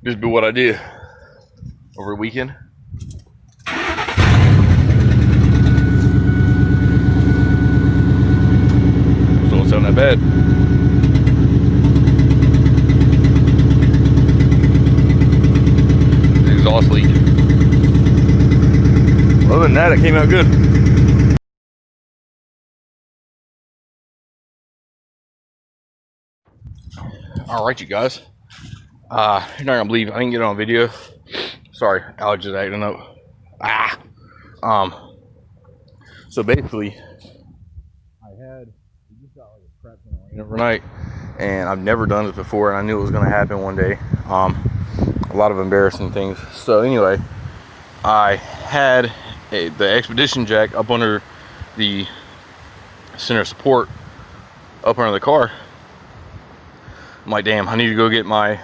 Just do what I did over the weekend. Still don't sound that bad. The exhaust leak. Other than that, it came out good. All right, you guys. You're not gonna believe I didn't get it on video. Sorry, allergies acting up. So basically, we just got like a crap ton of rain overnight, and I've never done this before, and I knew it was gonna happen one day. A lot of embarrassing things. So anyway, I had the expedition jack up under the center support, up under the car. I'm like, damn, I need to go get my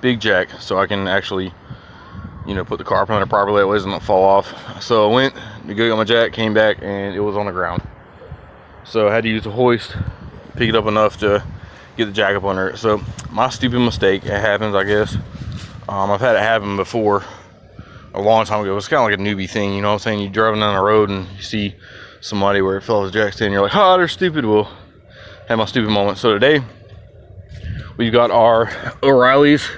big jack so I can actually, you know, put the car up under properly, that way it doesn't fall off. So I went to go get my jack, came back, and it was on the ground. So I had to use the hoist, pick it up enough to get the jack up under it. So my stupid mistake, it happens, I guess. I've had it happen before a long time ago. It's kind of like a newbie thing, you know what I'm saying? You're driving down the road and you see somebody where it fell off the jack stand, you're like, oh, they're stupid. Well, I had my stupid moment. So today, we've got our O'Reilly's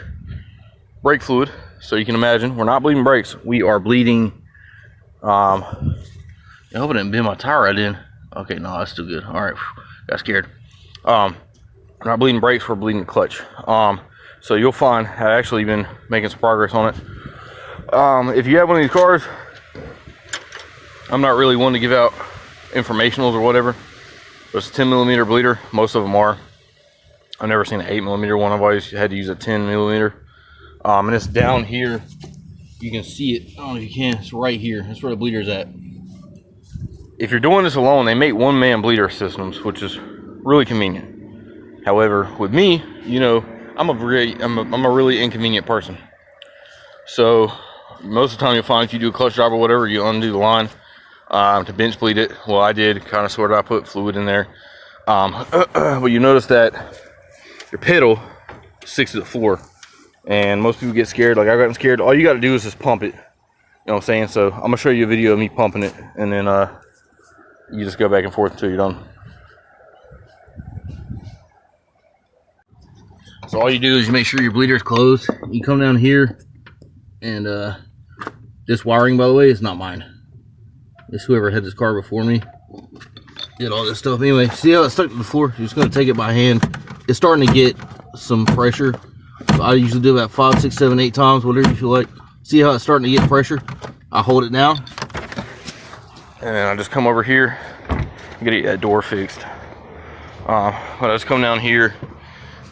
brake fluid. So you can imagine, we're not bleeding brakes. We are bleeding, I hope I didn't bend my tire right in. Okay, no, that's still good. All right, got scared. We're not bleeding brakes, we're bleeding the clutch. So you'll find I've actually been making some progress on it. If you have one of these cars, I'm not really one to give out informationals or whatever, but it's a 10mm bleeder. Most of them are. I've never seen an 8mm one. I've always had to use a 10mm. And it's down here. You can see it. I don't know if you can. It's right here. That's where the bleeder's at. If you're doing this alone, they make one-man bleeder systems, which is really convenient. However, with me, you know, I'm a really inconvenient person. So most of the time you'll find if you do a clutch job or whatever, you undo the line to bench bleed it. Well, I did kind of sort of. I put fluid in there. But you notice that your pedal sticks to the floor. And most people get scared, like I've gotten scared. All you got to do is just pump it. You know what I'm saying? So I'm gonna show you a video of me pumping it, and then you just go back and forth until you're done. So all you do is you make sure your bleeder is closed. You come down here, and this wiring, by the way, is not mine. It's whoever had this car before me did all this stuff. Anyway, see how it's stuck to the floor? You're just gonna take it by hand. It's starting to get some pressure. So I usually do about 5, 6, 7, 8 times, whatever you feel like. See how it's starting to get pressure? I hold it down, and then I just come over here and get that door fixed. But I just come down here,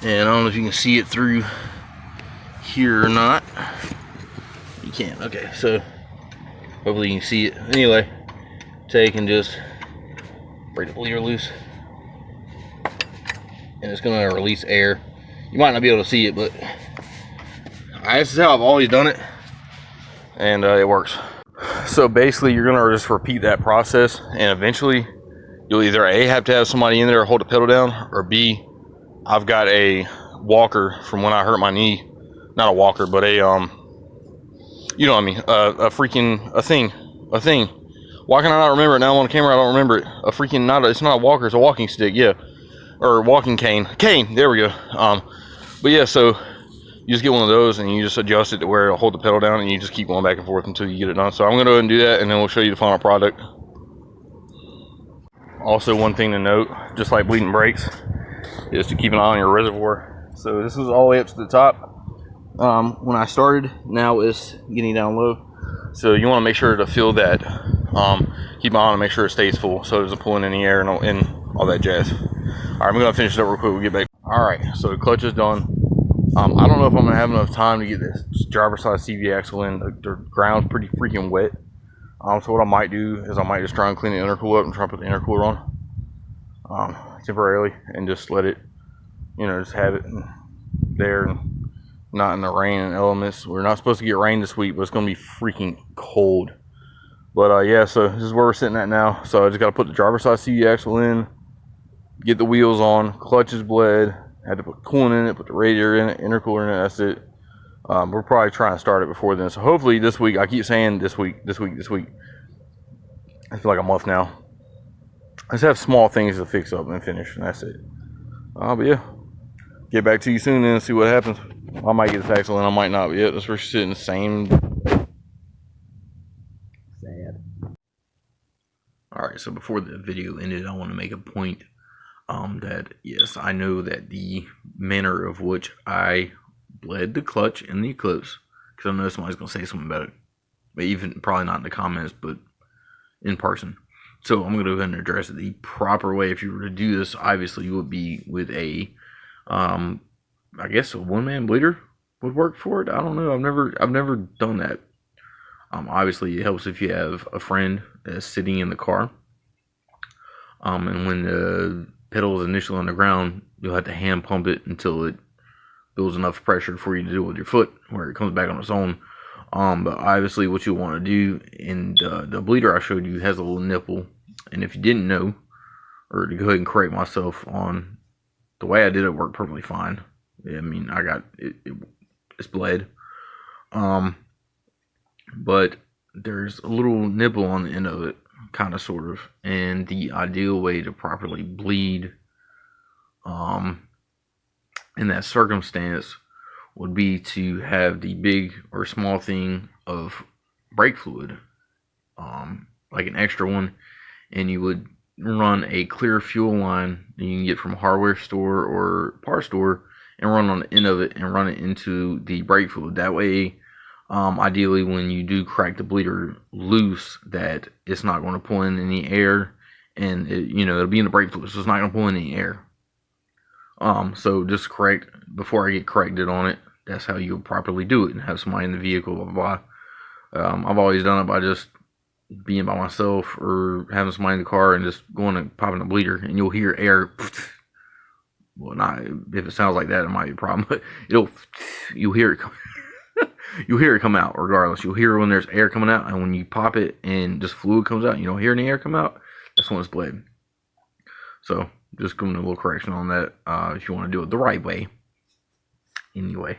and I don't know if you can see it through here or not. You can't. Okay, so hopefully you can see it. Anyway, take and just break the bleeder loose, and it's gonna release air. You might not be able to see it, but this is how I've always done it, and it works. So basically, you're gonna just repeat that process, and eventually, you'll either A, have to have somebody in there to hold the pedal down, or B, I've got a walker from when I hurt my knee. Not a walker, but a you know what I mean, a thing. Why can I not remember it now on camera? I don't remember it. It's not a walker, it's a walking stick, yeah, or walking cane. There we go. But yeah, so you just get one of those and you just adjust it to where it'll hold the pedal down, and you just keep going back and forth until you get it done. So I'm gonna go ahead and do that, and then we'll show you the final product. Also, one thing to note, just like bleeding brakes, is to keep an eye on your reservoir. So this was all the way up to the top when I started. Now it's getting down low, so you want to make sure to fill that. Keep an eye on to make sure it stays full, so it doesn't pull in any air and all that jazz. All right, I'm gonna finish it up real quick. We'll get back. All right, so the clutch is done. I don't know if I'm gonna have enough time to get this driver's side CV axle in. The ground's pretty freaking wet. So what I might do is I might just try and clean the intercooler up and try and put the intercooler on temporarily, and just let it, you know, just have it there and not in the rain and elements. We're not supposed to get rain this week, but it's gonna be freaking cold. But yeah, so this is where we're sitting at now. So I just gotta put the driver's side CV axle in, get the wheels on, clutch is bled, had to put coolant in it, put the radiator in it, intercooler in it, that's it. We're probably trying to start it before then. So hopefully this week. I keep saying this week. I feel like a month now. I just have small things to fix up and finish, and that's it. But yeah, get back to you soon and see what happens. I might get a tax and I might not. But yeah, that's where she's sitting. The same. Sad. All right. So before the video ended, I want to make a point. That yes, I know that the manner of which I bled the clutch in the Eclipse, because I know somebody's gonna say something about it, but even probably not in the comments, but in person. So I'm gonna go ahead and address it the proper way. If you were to do this, obviously you would be with a, I guess a one-man bleeder would work for it. I don't know. I've never done that. Obviously it helps if you have a friend that's sitting in the car. And when the pedal is initially on the ground, you'll have to hand pump it until it builds enough pressure for you to do it with your foot, where it comes back on its own. But obviously what you want to do, in the bleeder I showed you has a little nipple, and if you didn't know, or to go ahead and correct myself on the way I did it, worked perfectly fine. I mean, I got it's bled. But there's a little nipple on the end of it, kind of, sort of, and the ideal way to properly bleed in that circumstance would be to have the big or small thing of brake fluid, like an extra one, and you would run a clear fuel line that you can get from a hardware store or parts store, and run on the end of it and run it into the brake fluid. That way, ideally, when you do crack the bleeder loose, that it's not going to pull in any air, and it'll be in the brake fluid, so it's not going to pull in any air. So just correct before I get corrected on it. That's how you properly do it, and have somebody in the vehicle. Blah, blah, blah. I've always done it by just being by myself or having somebody in the car and just going and popping the bleeder, and you'll hear air. Well, not if it sounds like that, it might be a problem, but you'll hear it come. You'll hear it come out regardless. You'll hear when there's air coming out, and when you pop it and just fluid comes out, you don't hear any air come out. That's when it's bled. So just giving a little correction on that, if you want to do it the right way. Anyway.